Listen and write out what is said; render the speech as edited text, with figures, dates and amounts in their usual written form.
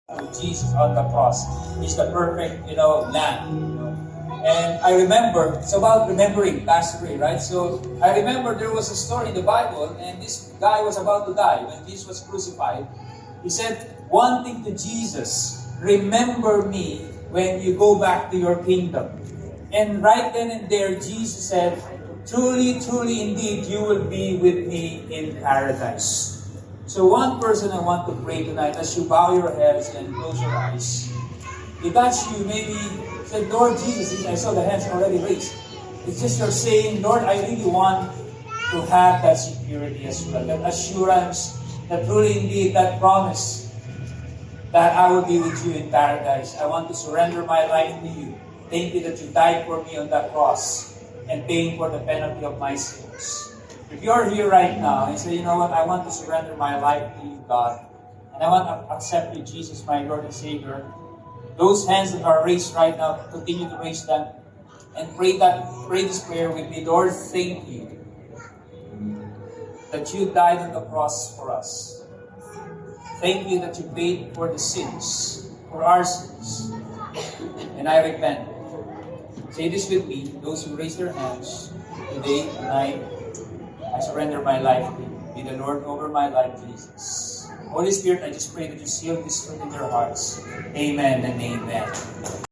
to Jesus on the cross. He's the perfect, lamb. And I remember, it's about remembering, Pastor Ray, right? So I remember there was a story in the Bible, and this guy was about to die when Jesus was crucified. He said one thing to Jesus, remember me when you go back to your kingdom. And right then and there, Jesus said, truly, truly, indeed, you will be with me in paradise. So one person I want to pray tonight, as you bow your heads and close your eyes. If that's you, maybe say, Lord Jesus, I saw the hands already raised. It's just you're saying, Lord, I really want to have that security as well, that assurance, that truly indeed, that promise that I will be with you in paradise. I want to surrender my life to you. Thank you that you died for me on that cross and paying for the penalty of my sins. If you're here right now and say, you know what, I want to surrender my life to you, God, and I want to accept you, Jesus, my Lord and Savior, those hands that are raised right now, continue to raise them and pray this prayer with me. Lord, thank you that you died on the cross for us. Thank you that you paid for the sins, for our sins. And I repent. Say this with me, those who raise their hands today, tonight, I surrender my life to you. Be the Lord over my life, Jesus. Holy Spirit, I just pray that you seal this truth in their hearts. Amen and amen.